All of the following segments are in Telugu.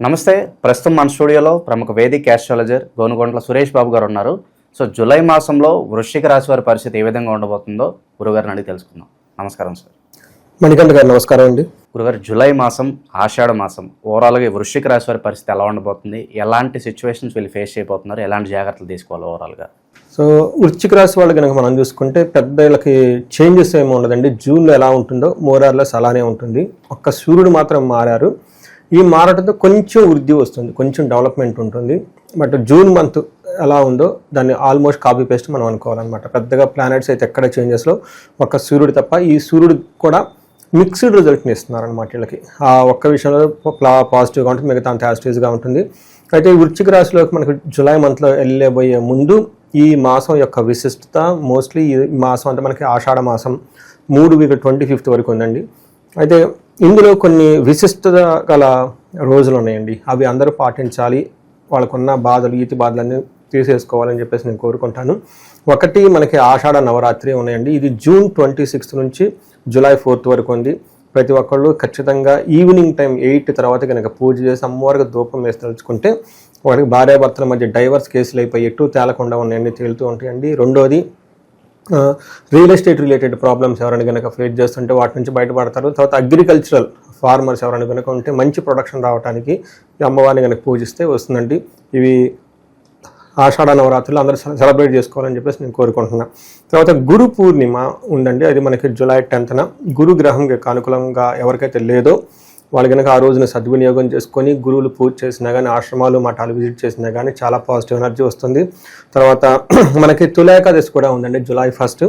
నమస్తే. ప్రస్తుతం మన స్టూడియోలో ప్రముఖ వేదిక్ ఆస్ట్రాలజర్ గోనుగొంట్ల సురేష్ బాబు గారు ఉన్నారు. సో జూలై మాసంలో వృశ్చిక రాశి వారి పరిస్థితి ఏ విధంగా ఉండబోతుందో గురుగారిని అడిగి తెలుసుకుందాం. నమస్కారం సార్. మణికంఠ గారు నమస్కారం అండి. గురుగారు, జూలై మాసం, ఆషాఢ మాసం ఓవరాల్గా వృశ్చిక రాశి వారి పరిస్థితి ఎలా ఉండబోతుంది? ఎలాంటి సిచ్యువేషన్స్ వీళ్ళు ఫేస్ చేయబోతున్నారు? ఎలాంటి జాగ్రత్తలు తీసుకోవాలి ఓవరాల్గా? సో వృశ్చిక రాశి వాళ్ళు కనుక మనం చూసుకుంటే పెద్దలకి చేంజెస్ ఏమి ఉండదండి. జూన్లో ఎలా ఉంటుందో మోరార్లెస్ అలానే ఉంటుంది. ఒక్క సూర్యుడు మాత్రం మారారు. ఈ మారటంతో కొంచెం వృద్ధి వస్తుంది, కొంచెం డెవలప్మెంట్ ఉంటుంది. బట్ జూన్ మంత్ ఎలా ఉందో దాన్ని ఆల్మోస్ట్ కాపీ పేస్ట్ మనం అనుకోవాలన్నమాట. పెద్దగా ప్లానెట్స్ అయితే ఎక్కడ చేంజెస్లో ఒక్క సూర్యుడు తప్ప. ఈ సూర్యుడు కూడా మిక్స్డ్ రిజల్ట్ని ఇస్తున్నారనమాట వీళ్ళకి. ఆ ఒక్క విషయంలో పాజిటివ్గా ఉంటుంది, మిగతా అంత యాస్టివ్గా ఉంటుంది. అయితే ఈ వృశ్చిక రాశిలోకి మనకు జూలై మంత్లో వెళ్ళబోయే ముందు ఈ మాసం యొక్క విశిష్టత మోస్ట్లీ ఈ మాసం అంటే మనకి ఆషాఢ మాసం 3 వీక్ 25th వరకు ఉందండి. అయితే ఇందులో కొన్ని విశిష్టత గల రోజులు ఉన్నాయండి. అవి అందరూ పాటించాలి. వాళ్ళకున్న బాధలు, ఈతి బాధలన్నీ తీసేసుకోవాలని చెప్పేసి నేను కోరుకుంటాను. ఒకటి, మనకి ఆషాఢ నవరాత్రి ఉన్నాయండి. ఇది జూన్ 26th నుంచి జూలై 4th వరకు ఉంది. ప్రతి ఒక్కళ్ళు ఖచ్చితంగా ఈవినింగ్ టైం 8 తర్వాత కనుక పూజ చేసి అమ్మవారికి ధూపం వేసి తలుచుకుంటే వాడికి భార్యాభర్తల మధ్య డైవర్స్ కేసులు అయిపోయి ఎటు తేలకుండా ఉన్నాయండి, తేలుతూ ఉంటాయండి. రెండోది, రియల్ ఎస్టేట్ రిలేటెడ్ ప్రాబ్లమ్స్ ఎవరైనా కనుక ఫేస్ చేస్తుంటే వాటి నుంచి బయటపడతారు. తర్వాత అగ్రికల్చరల్ ఫార్మర్స్ ఎవరైనా కనుక ఉంటే మంచి ప్రొడక్షన్ రావడానికి ఈ అమ్మవారిని కనుక పూజిస్తే వస్తుందండి. ఇవి ఆషాఢ నవరాత్రులు అందరూ సెలబ్రేట్ చేసుకోవాలని చెప్పేసి నేను కోరుకుంటున్నాను. తర్వాత గురు పూర్ణిమ ఉందండి. అది మనకి జూలై 10th గురు గ్రహంకి అనుకూలంగా ఎవరికైతే లేదో వాళ్ళు కనుక ఆ రోజున సద్వినియోగం చేసుకొని గురువులు పూజ చేసినా కానీ, ఆశ్రమాలు మఠాలు విజిట్ చేసినా కానీ చాలా పాజిటివ్ ఎనర్జీ వస్తుంది. తర్వాత మనకి తులాఏకాదశి కూడా ఉందండి జూలై 1st.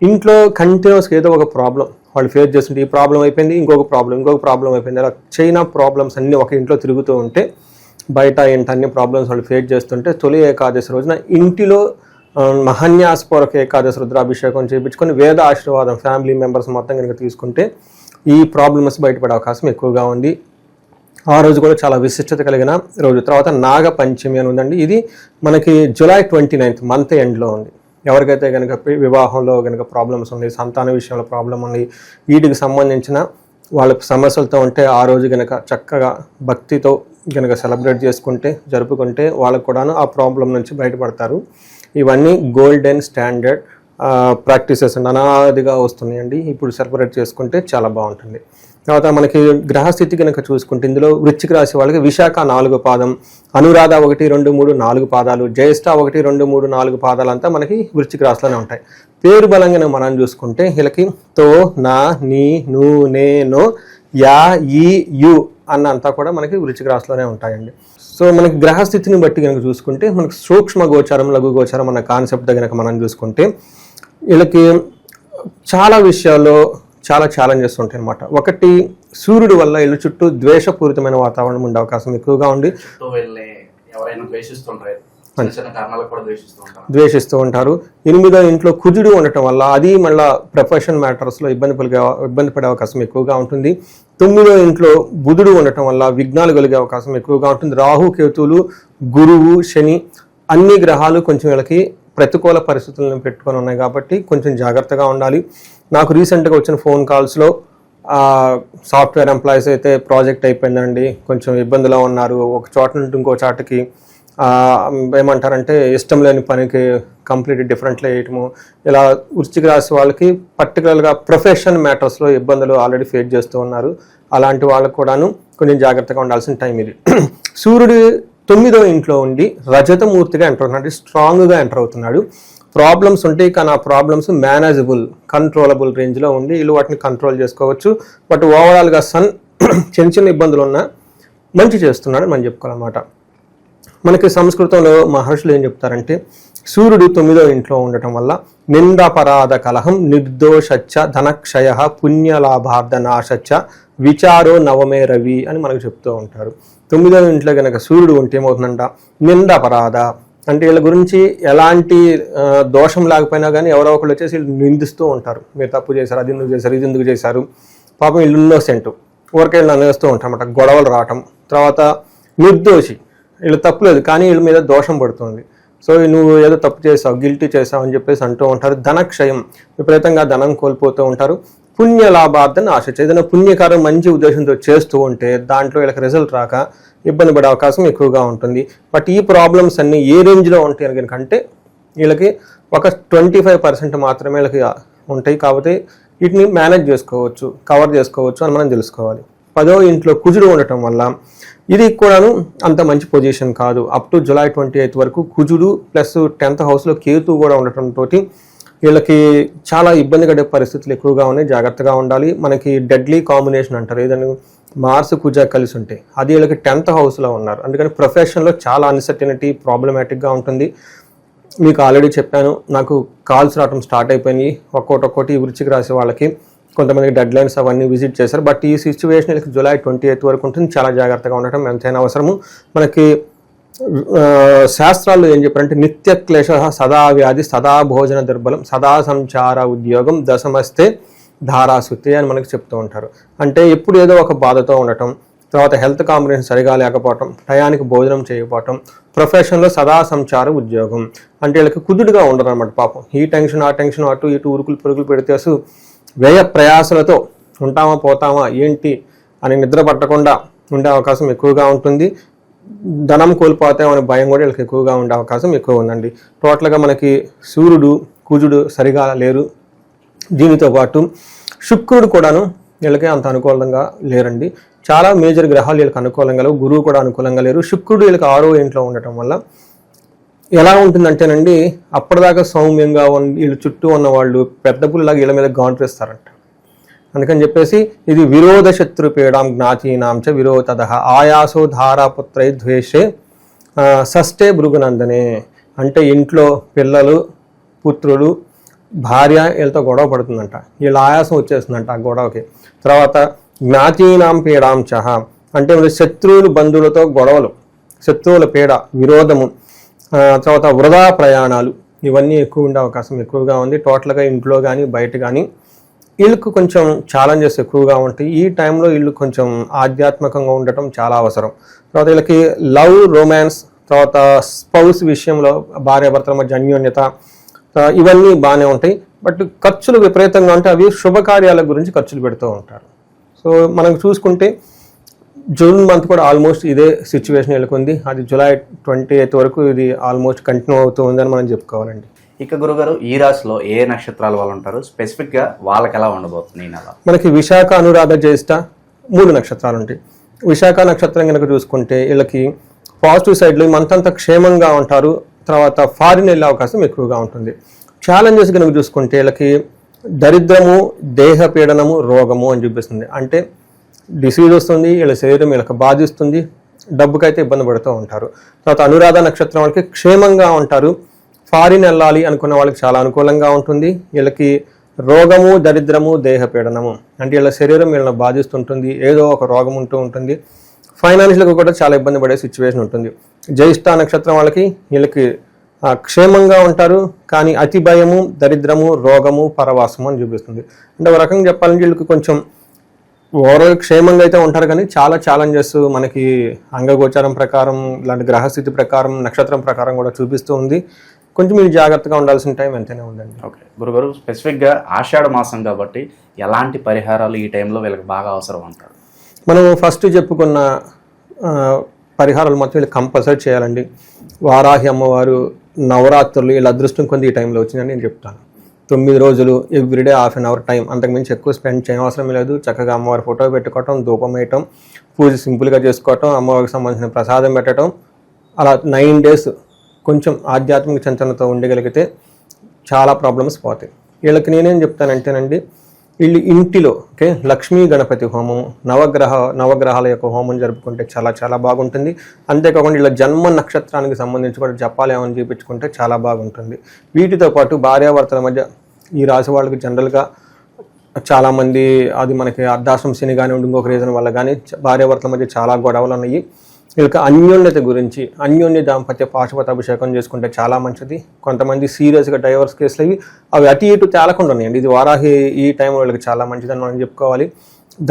ఇంట్లో కంటిన్యూస్గా ఏదో ఒక ప్రాబ్లం వాళ్ళు ఫేస్ చేస్తుంటే, ఈ ప్రాబ్లం అయిపోయింది, ఇంకొక ప్రాబ్లం అయిపోయింది, అలా చైనా ప్రాబ్లమ్స్ అన్నీ ఒక ఇంట్లో తిరుగుతూ ఉంటే, బయట ఏంటన్ని ప్రాబ్లమ్స్ వాళ్ళు ఫేస్ చేస్తుంటే తొలి ఏకాదశి రోజున ఇంటిలో మహాన్యాసపూర్వక ఏకాదశి రుద్రాభిషేకం చేయించుకొని వేద ఆశీర్వాదం ఫ్యామిలీ మెంబర్స్ మొత్తం కనుక తీసుకుంటే ఈ ప్రాబ్లమ్స్ బయటపడే అవకాశం ఎక్కువగా ఉంది. ఆ రోజు కూడా చాలా విశిష్టత కలిగిన రోజు. తర్వాత నాగ పంచమి అని ఉందండి. ఇది మనకి జూలై 29th మంత్ ఎండ్లో ఉంది. ఎవరికైతే కనుక వివాహంలో కనుక ప్రాబ్లమ్స్ ఉన్నాయి, సంతాన విషయంలో ప్రాబ్లం ఉంది, వీటికి సంబంధించిన వాళ్ళ సమస్యలతో ఉంటే ఆ రోజు కనుక చక్కగా భక్తితో కనుక సెలబ్రేట్ చేసుకుంటే, జరుపుకుంటే వాళ్ళకు కూడాను ఆ ప్రాబ్లం నుంచి బయటపడతారు. ఇవన్నీ గోల్డెన్ స్టాండర్డ్ ప్రాక్టీసెస్ అండి, అనాదిగా వస్తున్నాయండి. ఇప్పుడు సెలబ్రేట్ చేసుకుంటే చాలా బాగుంటుంది. తర్వాత మనకి గ్రహస్థితి కనుక చూసుకుంటే ఇందులో వృశ్చిక రాశి వాళ్ళకి విశాఖ 4వ పాదం, అనురాధ 1, 2, 3, 4 పాదాలు, జ్యేష్ఠ 1, 2, 3, 4 పాదాలు అంతా మనకి వృశ్చిక రాశిలోనే ఉంటాయి. పేరు బలంగా మనం చూసుకుంటే వీళ్ళకి తో, నా, నీ, ను, నే, నో, యా, ఈ, యు అన్నంతా కూడా మనకి వృశ్చిక రాశిలోనే ఉంటాయండి. సో మనకి గ్రహస్థితిని బట్టి కనుక చూసుకుంటే మనకి సూక్ష్మ గోచారం, లఘు గోచారం అన్న కాన్సెప్ట్ కనుక మనం చూసుకుంటే వీళ్ళకి చాలా విషయాల్లో చాలా ఛాలెంజెస్ ఉంటాయి అన్నమాట. ఒకటి, సూర్యుడు వల్ల ఇళ్ళ చుట్టూ ద్వేషపూరితమైన వాతావరణం ఉండే అవకాశం ఎక్కువగా ఉంది. ద్వేషిస్తూ ఉంటారు. 8వ ఇంట్లో కుజుడు ఉండటం వల్ల అది మళ్ళీ ప్రొఫెషన్ మ్యాటర్స్లో ఇబ్బంది పడే అవకాశం ఎక్కువగా ఉంటుంది. 9వ ఇంట్లో బుధుడు ఉండటం వల్ల విఘ్నాలు కలిగే అవకాశం ఎక్కువగా ఉంటుంది. రాహు, కేతువులు, గురువు, శని అన్ని గ్రహాలు కొంచెం వీళ్ళకి ప్రతికూల పరిస్థితులను పెట్టుకొని ఉన్నాయి కాబట్టి కొంచెం జాగ్రత్తగా ఉండాలి. నాకు రీసెంట్గా వచ్చిన ఫోన్ కాల్స్లో సాఫ్ట్వేర్ ఎంప్లాయీస్ అయితే ప్రాజెక్ట్ అయిపోయిందండి, కొంచెం ఇబ్బందిలో ఉన్నారు, ఒక చోట నుండి ఇంకో చోటకి ఏమంటారంటే ఇష్టం లేని పనికి కంప్లీట్ డిఫరెంట్లో వేయటము, ఇలా వృశ్చిక రాశి వాళ్ళకి పర్టికులర్గా ప్రొఫెషన్ మ్యాటర్స్లో ఇబ్బందులు ఆల్రెడీ ఫేస్ చేస్తూ ఉన్నారు. అలాంటి వాళ్ళకు కూడాను కొంచెం జాగ్రత్తగా ఉండాల్సిన టైం ఇది. సూర్యుడు 9వ ఇంట్లో ఉండి రజతమూర్తిగా ఎంటర్ అవుతున్నాడు, స్ట్రాంగ్గా ఎంటర్ అవుతున్నాడు. ప్రాబ్లమ్స్ ఉంటాయి కానీ ఆ ప్రాబ్లమ్స్ మేనేజబుల్, కంట్రోలబుల్ రేంజ్లో ఉండి వీళ్ళు వాటిని కంట్రోల్ చేసుకోవచ్చు. బట్ ఓవరాల్గా సన్ చిన్న ఇబ్బందులు ఉన్నా మంచి చేస్తున్నాడు మనం చెప్పుకోవాలన్నమాట. మనకి సంస్కృతంలో మహర్షులు ఏం చెప్తారంటే, సూర్యుడు 9వ ఇంట్లో ఉండటం వల్ల నిందాపరాధ కలహం, నిర్దోషచ్చ, ధనక్షయ, పుణ్యలాభార్థ నాశచ్చ, విచారో నవమే రవి అని మనకు చెప్తూ ఉంటారు. 9వ ఇంట్లో కనుక సూర్యుడు ఉంటే ఏమవుతుందంట, నిందాపరాధ అంటే వీళ్ళ గురించి ఎలాంటి దోషం లేకపోయినా కానీ ఎవరో ఒకళ్ళు వచ్చేసి వీళ్ళు నిందిస్తూ ఉంటారు. మీరు తప్పు చేశారు, అది ఎందుకు చేశారు, ఇది ఎందుకు చేశారు, పాపం వీళ్ళు ఇన్నోసెంట్ ఊరికే వీళ్ళు అనేస్తూ ఉంటారన్నమాట. గొడవలు రావటం. తర్వాత నిర్దోషి, వీళ్ళు తప్పులేదు కానీ వీళ్ళ మీద దోషం పడుతుంది. సో నువ్వు ఏదో తప్పు చేసావు, గిల్టీ చేసావు అని చెప్పేసి అంటూ ఉంటారు. ధనక్షయం, విపరీతంగా ధనం కోల్పోతూ ఉంటారు. పుణ్య లాభార్థాన్ని ఆశించారు. ఏదైనా పుణ్యకారం మంచి ఉద్దేశంతో చేస్తూ ఉంటే దాంట్లో వీళ్ళకి రిజల్ట్ రాక ఇబ్బంది పడే అవకాశం ఎక్కువగా ఉంటుంది. బట్ ఈ ప్రాబ్లమ్స్ అన్నీ ఏ రేంజ్లో ఉంటాయి కనుకంటే వీళ్ళకి ఒక 25% మాత్రమే వీళ్ళకి ఉంటాయి. కాబట్టి వీటిని మేనేజ్ చేసుకోవచ్చు, కవర్ చేసుకోవచ్చు అని మనం తెలుసుకోవాలి. 10వ ఇంట్లో కుజుడు ఉండటం వల్ల ఇది కూడాను అంత మంచి పొజిషన్ కాదు. అప్ టు జూలై 28 వరకు కుజుడు ప్లస్ 10th హౌస్లో కేతు కూడా ఉండటంతో వీళ్ళకి చాలా ఇబ్బంది పడే పరిస్థితులు ఎక్కువగా ఉన్నాయి. జాగ్రత్తగా ఉండాలి. మనకి డెడ్లీ కాంబినేషన్ అంటారు, ఏదైనా మార్స్ కుజ కలిసి ఉంటాయి. అది వీళ్ళకి 10th హౌస్లో ఉన్నారు. అందుకని ప్రొఫెషన్లో చాలా అన్సర్టనిటీ ప్రాబ్లమాటిక్గా ఉంటుంది. మీకు ఆల్రెడీ చెప్పాను, నాకు కాల్స్ రావడం స్టార్ట్ అయిపోయినాయి ఒక్కొక్కటి వృశ్చిక రాశి వాళ్ళకి. కొంతమందికి డెడ్ లైన్స్ అవన్నీ విజిట్ చేశారు. బట్ ఈ సిచ్యువేషన్ వీళ్ళకి జూలై 28 వరకు ఉంటుంది. చాలా జాగ్రత్తగా ఉండటం ఎంతైనా అవసరము. మనకి శాస్త్రాల్లో ఏం చెప్పారంటే నిత్య క్లేశ సదా వ్యాధి సదా భోజన దుర్బలం సదా సంచార ఉద్యోగం దశమస్తే ధారాసుతే అని మనకు చెప్తూ ఉంటారు. అంటే ఎప్పుడు ఏదో ఒక బాధతో ఉండటం, తర్వాత హెల్త్ కాంబినేషన్ సరిగా లేకపోవటం, టయానికి భోజనం చేయకపోవటం, ప్రొఫెషన్లో సదా సంచార ఉద్యోగం. అంటే వీళ్ళకి కుదురుగా ఉండరు అనమాట. పాపం ఈ టెన్షన్ ఆ టెన్షన్ అటు ఇటు ఉరుకులు పెడితే అసలు వ్యయ ప్రయాసలతో ఉంటామా పోతామా ఏంటి అని నిద్ర పట్టకుండా ఉండే అవకాశం ఎక్కువగా ఉంటుంది. ధనం కోల్పోతామనే భయం కూడా వీళ్ళకి ఎక్కువగా ఉండే అవకాశం ఎక్కువ ఉందండి. టోటల్గా మనకి సూర్యుడు కుజుడు సరిగా లేరు. దీనితో పాటు శుక్రుడు కూడాను వీళ్ళకి అంత అనుకూలంగా లేరండి. చాలా మేజర్ గ్రహాలు వీళ్ళకి అనుకూలంగా లేవు. గురువు కూడా అనుకూలంగా లేరు. శుక్రుడు వీళ్ళకి 6వ ఇంట్లో ఉండటం వల్ల ఎలా ఉంటుందంటేనండి, అప్పటిదాకా సౌమ్యంగా వీళ్ళు చుట్టూ ఉన్న వాళ్ళు పెద్ద పుల్లలాగా వీళ్ళ మీద గాంట్రేస్తారంట. అందుకని చెప్పేసి ఇది విరోధ శత్రుపీడాం జ్ఞాతీనాంచ విరోధద ఆయాసో ధారాపుత్రై ద్వేషే షష్ఠే భృగునందనే. అంటే ఇంట్లో పిల్లలు పుత్రులు భార్య వీళ్ళతో గొడవ పడుతుందంట. వీళ్ళ ఆయాసం వచ్చేస్తుందంట ఆ గొడవకి. తర్వాత జ్ఞాతీనాం పీడాంచ అంటే శత్రువులు బంధువులతో గొడవలు, శత్రువుల పీడ విరోధము, తర్వాత వృధా ప్రయాణాలు ఇవన్నీ ఎక్కువ ఉండే అవకాశం ఎక్కువగా ఉంది. టోటల్గా ఇంట్లో కానీ బయట కానీ వీళ్ళకు కొంచెం ఛాలెంజెస్ ఎక్కువగా ఉంటాయి. ఈ టైంలో వీళ్ళు కొంచెం ఆధ్యాత్మికంగా ఉండటం చాలా అవసరం. తర్వాత వీళ్ళకి లవ్ రొమాన్స్, తర్వాత స్పౌస్ విషయంలో భార్యాభర్తల మధ్య అన్యోన్యత ఇవన్నీ బాగానే ఉంటాయి. బట్ ఖర్చులు విపరీతంగా ఉంటే అవి శుభకార్యాల గురించి ఖర్చులు పెడుతూ ఉంటారు. సో మనం చూసుకుంటే జూన్ మంత్ కూడా ఆల్మోస్ట్ ఇదే సిచ్యువేషన్ నెలకొంది. అది జూలై 28 వరకు ఇది ఆల్మోస్ట్ కంటిన్యూ అవుతూ ఉందని మనం చెప్పుకోవాలండి. ఇక గురుగారు ఈ రాశిలో ఏ నక్షత్రాల వాళ్ళు ఉంటారు, స్పెసిఫిక్గా వాళ్ళకి ఎలా ఉండబోతుంది ఈ నెల? మనకి విశాఖ అనురాధ జ్యేష్ఠ 3 నక్షత్రాలు ఉంటాయి. విశాఖ నక్షత్రం కనుక చూసుకుంటే వీళ్ళకి పాజిటివ్ సైడ్లో ఈ మంత్ అంతా క్షేమంగా ఉంటారు. తర్వాత ఫారిన్ వెళ్ళే అవకాశం ఎక్కువగా ఉంటుంది. ఛాలెంజెస్ కనుక చూసుకుంటే వీళ్ళకి దరిద్రము, దేహ పీడనము, రోగము అని చూపిస్తుంది. అంటే డిసీజ్ వస్తుంది, వీళ్ళ శరీరం వీళ్ళకి బాధిస్తుంది, డబ్బుకైతే ఇబ్బంది పడుతూ ఉంటారు. తర్వాత అనురాధ నక్షత్రం వాళ్ళకి క్షేమంగా ఉంటారు. ఫారిన్ వెళ్ళాలి అనుకున్న వాళ్ళకి చాలా అనుకూలంగా ఉంటుంది. వీళ్ళకి రోగము, దరిద్రము, దేహ పీడనము అంటే వీళ్ళ శరీరం వీళ్ళని బాధిస్తుంటుంది, ఏదో ఒక రోగం ఉంటూ ఉంటుంది. ఫైనాన్షియల్గా కూడా చాలా ఇబ్బంది పడే సిచ్యువేషన్ ఉంటుంది. జ్యేష్ఠ నక్షత్రం వాళ్ళకి వీళ్ళకి క్షేమంగా ఉంటారు, కానీ అతి భయము, దరిద్రము, రోగము, పరవాసము అని చూపిస్తుంది. అంటే ఒక రకంగా చెప్పాలంటే వీళ్ళకి కొంచెం ఓవరాల్ క్షేమంగా అయితే ఉంటారు, కానీ చాలా ఛాలెంజెస్ మనకి అంగగోచారం ప్రకారం ఇలాంటి గ్రహస్థితి ప్రకారం నక్షత్రం ప్రకారం కూడా చూపిస్తూ ఉంది. కొంచెం మీరు జాగ్రత్తగా ఉండాల్సిన టైం ఎంతైనా ఉందండి. ఓకే గురుగారు, స్పెసిఫిక్గా ఆషాఢ మాసం కాబట్టి ఎలాంటి పరిహారాలు ఈ టైంలో వీళ్ళకి బాగా అవసరం అంటారు? మనం ఫస్ట్ చెప్పుకున్న పరిహారాలు మొత్తం వీళ్ళు కంపల్సరీ చేయాలండి. వారాహి అమ్మవారు నవరాత్రులు వీళ్ళ అదృష్టం కొంది ఈ టైంలో వచ్చిందని నేను చెప్తాను. 9 రోజులు ఎవ్రీడే ½ అన్ అవర్ టైం, అంతకుమించి ఎక్కువ స్పెండ్ చేయవసరం లేదు. చక్కగా అమ్మవారి ఫోటో పెట్టుకోవటం, ధూపం వేయటం, పూజ సింపుల్గా చేసుకోవటం, అమ్మవారికి సంబంధించిన ప్రసాదం పెట్టడం, అలా 9 days కొంచెం ఆధ్యాత్మిక చింతనతో ఉండగలిగితే చాలా ప్రాబ్లమ్స్ పోతాయి. వీళ్ళకి నేనేం చెప్తానంటేనండి, వీళ్ళు ఇంటిలో లక్ష్మీ గణపతి హోమం, నవగ్రహాల యొక్క హోమం జరుపుకుంటే చాలా చాలా బాగుంటుంది. అంతేకాకుండా వీళ్ళ జన్మ నక్షత్రానికి సంబంధించి కూడా జపాలు ఏమని చూపించుకుంటే చాలా బాగుంటుంది. వీటితో పాటు భార్యాభర్తల మధ్య ఈ రాశి వాళ్ళకి జనరల్గా చాలామంది అది మనకి అర్ధాశ్రమ శని కానివ్వండి ఇంకొక రీజన్ వల్ల కానీ భార్యాభర్తల మధ్య చాలా గొడవలు ఉన్నాయి. వీళ్ళకి అన్యోన్యత గురించి అన్యోన్య దాంపత్య పాశుపత అభిషేకం చేసుకుంటే చాలా మంచిది. కొంతమంది సీరియస్గా డైవర్స్ కేసులు అవి అటు ఇటు తేలకుండా ఉన్నాయండి. ఇది వారాహి ఈ టైంలో వీళ్ళకి చాలా మంచిదని మనం చెప్పుకోవాలి.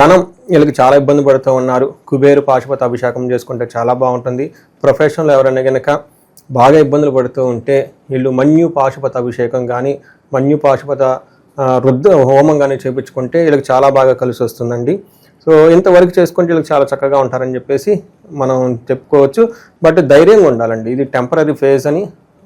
ధనం వీళ్ళకి చాలా ఇబ్బంది పడుతూ ఉన్నారు. కుబేరు పాశుపత అభిషేకం చేసుకుంటే చాలా బాగుంటుంది. ప్రొఫెషనల్ ఎవరైనా కనుక బాగా ఇబ్బందులు పడుతూ ఉంటే వీళ్ళు మన్యు పాశుపత అభిషేకం కానీ మన్యు పాశుపత హోమం కానీ చేయించుకుంటే వీళ్ళకి చాలా బాగా కలిసి వస్తుందండి. సో ఇంతవరకు చేసుకుంటే వీళ్ళకి చాలా చక్కగా ఉంటారని చెప్పేసి మనం చెప్పుకోవచ్చు. బట్ ధైర్యంగా ఉండాలండి, ఇది టెంపరీ ఫేజ్ అని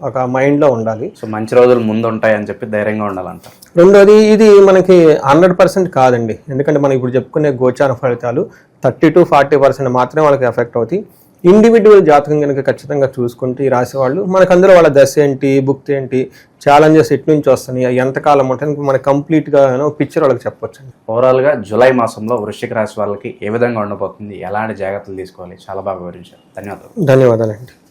ఒక మైండ్లో ఉండాలి. సో మంచి రోజులు ముందు ఉంటాయని చెప్పి ధైర్యంగా ఉండాలంట. రెండోది, ఇది మనకి 100% కాదండి, ఎందుకంటే మనం ఇప్పుడు చెప్పుకునే గోచార ఫలితాలు 30 to 40% మాత్రమే వాళ్ళకి ఎఫెక్ట్ అవుతాయి. ఇండివిజువల్ జాతకం కనుక ఖచ్చితంగా చూసుకుంటే ఈ రాశి వాళ్ళు మనకు అందులో వాళ్ళ దశ ఏంటి, భుక్తి ఏంటి, ఛాలెంజెస్ ఎటు నుంచి వస్తున్నాయి, ఎంతకాలం ఉంటుంది, మనకి కంప్లీట్గా పిక్చర్ వాళ్ళకి చెప్పొచ్చు. ఓవరాల్గా జూలై మాసంలో వృశ్చిక రాశి వాళ్ళకి ఏ విధంగా ఉండబోతుంది, ఎలాంటి జాగ్రత్తలు తీసుకోవాలి, చాలా బాగా వివరించారు. ధన్యవాదాలు. ధన్యవాదాలండి.